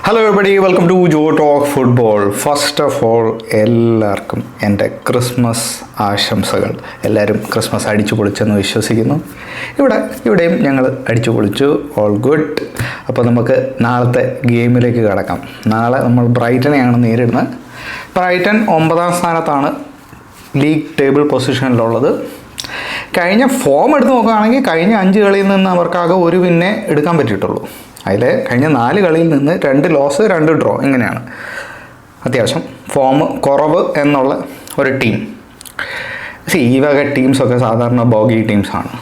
Hello everybody, welcome to Jo talk football. First of all എല്ലാവർക്കും എൻ്റെ Christmas ആശംസകൾ. എല്ലാവരും ക്രിസ്മസ് അടിച്ചു പൊളിച്ചെന്ന് വിശ്വസിക്കുന്നു. ഇവിടെയും ഞങ്ങൾ അടിച്ചു പൊളിച്ചു. All good. അപ്പോൾ നമുക്ക് നാളത്തെ ഗെയിമിലേക്ക് കടക്കാം. നാളെ നമ്മൾ ബ്രൈറ്റനെയാണ് നേരിടുന്നത്. ബ്രൈറ്റൺ 9ാം സ്ഥാനത്താണ് ലീഗ് ടേബിൾ പൊസിഷനിലുള്ളത്. കഴിഞ്ഞ ഫോം എടുത്ത് നോക്കുകയാണെങ്കിൽ കഴിഞ്ഞ 5 കളിയിൽ നിന്ന് അവർക്കാകെ ഒരു വിന്നെ എടുക്കാൻ പറ്റിയിട്ടുള്ളൂ. അതിൽ കഴിഞ്ഞ 4 കളിയിൽ നിന്ന് 2 ലോസ് 2 ഡ്രോ, ഇങ്ങനെയാണ്. അത്യാവശ്യം ഫോം കുറവ് എന്നുള്ള ഒരു ടീം. ഈ വക ടീംസൊക്കെ സാധാരണ ബോഗി ടീംസാണ്.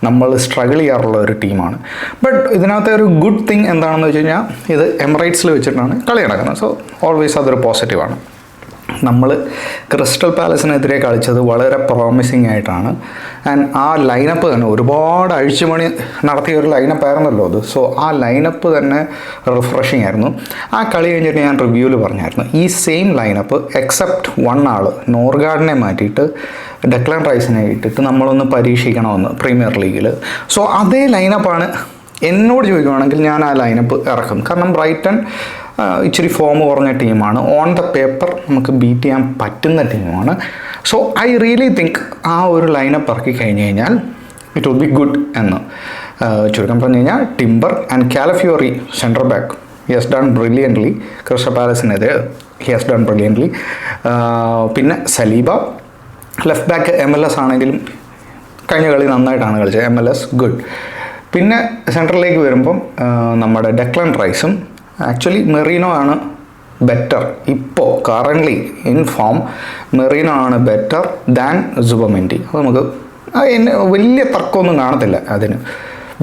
നമ്മൾ സ്ട്രഗിൾ ചെയ്യാറുള്ള ഒരു ടീമാണ്. ബട്ട് ഇതിനകത്തെ ഒരു ഗുഡ് തിങ് എന്താണെന്ന് വെച്ച് കഴിഞ്ഞാൽ ഇത് എമിറേറ്റ്സിൽ വെച്ചിട്ടാണ് കളി നടക്കുന്നത്. സോ ഓൾവേസ് അതൊരു പോസിറ്റീവാണ്. നമ്മൾ ക്രിസ്റ്റൽ പാലസിനെതിരെ കളിച്ചത് വളരെ പ്രോമിസിങ് ആയിട്ടാണ്. ആൻഡ് ആ ലൈനപ്പ് തന്നെ ഒരുപാട് അഴിച്ചുപണി നടത്തിയ ഒരു ലൈനപ്പ് ആയിരുന്നല്ലോ അത്. സോ ആ ലൈനപ്പ് തന്നെ റിഫ്രഷിങ് ആയിരുന്നു. ആ കളി കഴിഞ്ഞിട്ട് ഞാൻ റിവ്യൂവിൽ പറഞ്ഞായിരുന്നു, ഈ സെയിം ലൈനപ്പ് എക്സെപ്റ്റ് 1 ആൾ നോർഗാർഡിനെ മാറ്റിയിട്ട് ഡെക്ലാൻ റൈസിനെ ഇട്ടിട്ട് നമ്മളൊന്ന് പരീക്ഷിക്കണമെന്ന് പ്രീമിയർ ലീഗിൽ. സോ അതേ ലൈനപ്പാണ് എന്നോട് ചോദിക്കുകയാണെങ്കിൽ ഞാൻ ആ ലൈനപ്പ് ഇറക്കും. കാരണം ബ്രൈറ്റൺ ഇച്ചിരി ഫോം കുറഞ്ഞ ടീമാണ്. ഓൺ ദ പേപ്പർ നമുക്ക് ബീറ്റ് ചെയ്യാൻ പറ്റുന്ന ടീമാണ്. സോ ഐ റിയലി തിങ്ക് ആ ഒരു ലൈനപ്പ് ഇറക്കി കഴിഞ്ഞ് കഴിഞ്ഞാൽ ഇറ്റ് വിൽ ബി ഗുഡ് എന്ന് ചുരുക്കം പറഞ്ഞു കഴിഞ്ഞാൽ Timber and Calafiori centre back he has done brilliantly. Crystal പാലസിനെതിരെ ഹി ഹാസ് ഡൺ ബ്രില്യൻ്റ്ലി. പിന്നെ സലീബ ലെഫ്റ്റ് ബാക്ക് MLS ആണെങ്കിലും കഴിഞ്ഞ കളി നന്നായിട്ടാണ് കളിച്ചത്. MLS good. പിന്നെ സെൻട്രലിലേക്ക് വരുമ്പം നമ്മുടെ ഡെക്ലാൻ റൈസും ആക്ച്വലി മെറീനോ ആണ് ബെറ്റർ. ഇപ്പോൾ കറൻ്റ്ലി ഇൻ ഫോം മെറീനോ ആണ് ബെറ്റർ ദാൻ സുബമെൻഡി. അത് നമുക്ക് വലിയ തർക്കമൊന്നും കാണത്തില്ല അതിന്.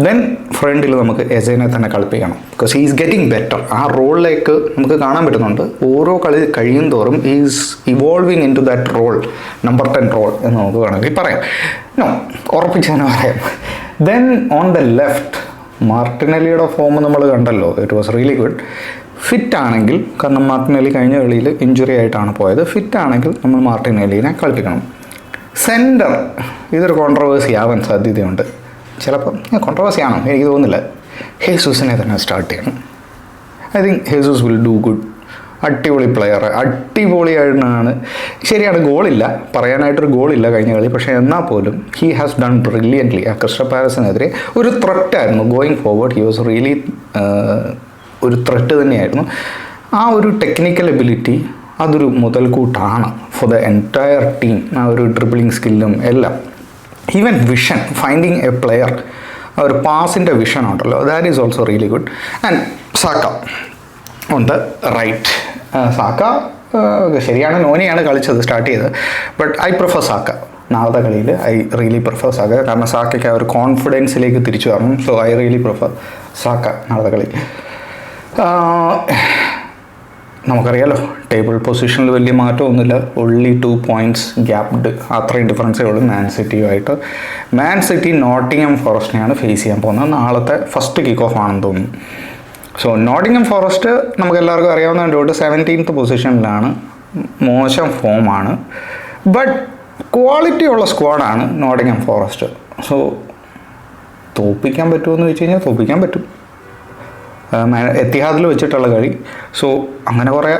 ദെൻ ഫ്രണ്ടിൽ നമുക്ക് എസേനെ തന്നെ കളിപ്പിക്കണം. Because is getting better. ആ റോളിലേക്ക് നമുക്ക് കാണാൻ പറ്റുന്നുണ്ട്. ഓരോ കളി കഴിയും തോറും is evolving into that role, number 10 role എന്ന് നമുക്ക് വേണമെങ്കിൽ പറയാം. ഉറപ്പിച്ച് തന്നെ പറയാം. ദെൻ ഓൺ ദ ലെഫ്റ്റ് മാർട്ടിനെല്ലിയുടെ ഫോം നമ്മൾ കണ്ടല്ലോ. It was really good. Fit ആണെങ്കിൽ, കാരണം മാർട്ടിനെല്ലി കഴിഞ്ഞ കളിയിൽ ഇഞ്ചുറി ആയിട്ടാണ് പോയത്, ഫിറ്റ് ആണെങ്കിൽ നമ്മൾ മാർട്ടിനെല്ലിനെ കളിപ്പിക്കണം. സെൻറ്റർ ഇതൊരു കോൺട്രവേഴ്സി ആവാൻ സാധ്യതയുണ്ട്. ചിലപ്പം കോൺട്രവേഴ്സി ആണോ എനിക്ക് തോന്നുന്നില്ല. ഹേസൂസിനെ തന്നെ സ്റ്റാർട്ട് ചെയ്യണം. I think Jesus will do good. അടിപൊളി പ്ലെയർ, അടിപൊളിയായിട്ടാണ്. ശരിയാണ്, ഗോളില്ല, പറയാനായിട്ടൊരു ഗോളില്ല കഴിഞ്ഞ കളി. പക്ഷേ എന്നാൽ പോലും ഹി ഹാസ് ഡൺ ബ്രില്യൻ്റ്ലി. ആ ക്രിസ്റ്റൽ പാലസിനെതിരെ ഒരു ത്രെറ്റായിരുന്നു. Going forward he was really ഒരു ത്രെറ്റ് തന്നെയായിരുന്നു. ആ ഒരു ടെക്നിക്കൽ എബിലിറ്റി അതൊരു മുതൽക്കൂട്ടാണ് ഫോർ ദ എൻറ്റയർ ടീം. ആ ഒരു ഡ്രിബിളിങ് സ്കില്ലും എല്ലാം. Even vision, finding a player, ആ ഒരു പാസിൻ്റെ വിഷൻ ഉണ്ടല്ലോ, that is also really good. And Saka on the right. Saka ശരിയാണ്, നോനിയാണ് കളിച്ചത്, സ്റ്റാർട്ട് ചെയ്തത്. But I prefer Saka. നാളത്തെ കളിയിൽ ഐ റിയലി പ്രിഫർ സാക്ക. കാരണം സാക്കയ്ക്ക് ആ ഒരു കോൺഫിഡൻസിലേക്ക് തിരിച്ചു വരണം. So I really prefer Saka നാളത്തെ കളി. നമുക്കറിയാലോ ടേബിൾ പൊസിഷനിൽ വലിയ മാറ്റമൊന്നുമില്ല. ഒൺലി 2 പോയിൻറ്റ്സ് ഗ്യാപ്ഡ്, അത്രയും ഡിഫറൻസേ ഉള്ളൂ മാൻ സിറ്റിയുമായിട്ട്. മാൻ സിറ്റി നോട്ടിംഗ്ഹാം ഫോറസ്റ്റിനെയാണ് ഫേസ് ചെയ്യാൻ പോകുന്നത്. നാളത്തെ ഫസ്റ്റ് കിക്ക് ഓഫ് ആണെന്ന് തോന്നുന്നു. സോ നോട്ടിംഗ്ഹാം ഫോറസ്റ്റ് നമുക്ക് എല്ലാവർക്കും അറിയാവുന്നതുകൊണ്ട് 17th പൊസിഷനിലാണ്. മോശം ഫോമാണ്. ബട്ട് ക്വാളിറ്റി ഉള്ള സ്ക്വാഡാണ് നോട്ടിംഗ്ഹാം ഫോറസ്റ്റ്. സോ തോൽപ്പിക്കാൻ പറ്റുമെന്ന് വെച്ച് കഴിഞ്ഞാൽ തോൽപ്പിക്കാൻ പറ്റും. എത്തിഹാദിൽ വെച്ചിട്ടുള്ള കളി. സോ അങ്ങനെ കുറേ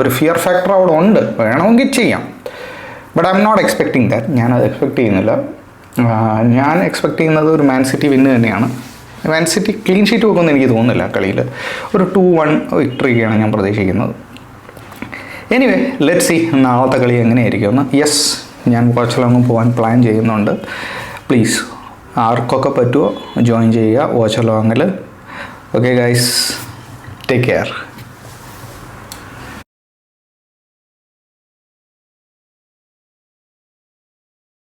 ഒരു ഫിയർ ഫാക്ടർ അവിടെ ഉണ്ട്. വേണമെങ്കിൽ ചെയ്യാം. But I am not expecting that. ഞാനത് എക്സ്പെക്ട് ചെയ്യുന്നില്ല. ഞാൻ എക്സ്പെക്ട് ചെയ്യുന്നത് ഒരു മാൻ സിറ്റി വിന്ന് തന്നെയാണ്. മാൻ സിറ്റി ക്ലീൻ ഷീറ്റ് വെക്കുമെന്ന് എനിക്ക് തോന്നുന്നില്ല കളിയിൽ. ഒരു 2-1 വിക്ടറിയാണ് ഞാൻ പ്രതീക്ഷിക്കുന്നത്. എനിവേ ലെറ്റ് സി നാളത്തെ കളി എങ്ങനെയായിരിക്കുമെന്ന്. യെസ്, ഞാൻ വാച്ചലോങ് പോകാൻ പ്ലാൻ ചെയ്യുന്നുണ്ട്. പ്ലീസ് ആർക്കൊക്കെ പറ്റുമോ ജോയിൻ ചെയ്യുക വാച്ചലോങ്ങിൽ. Okay guys, take care.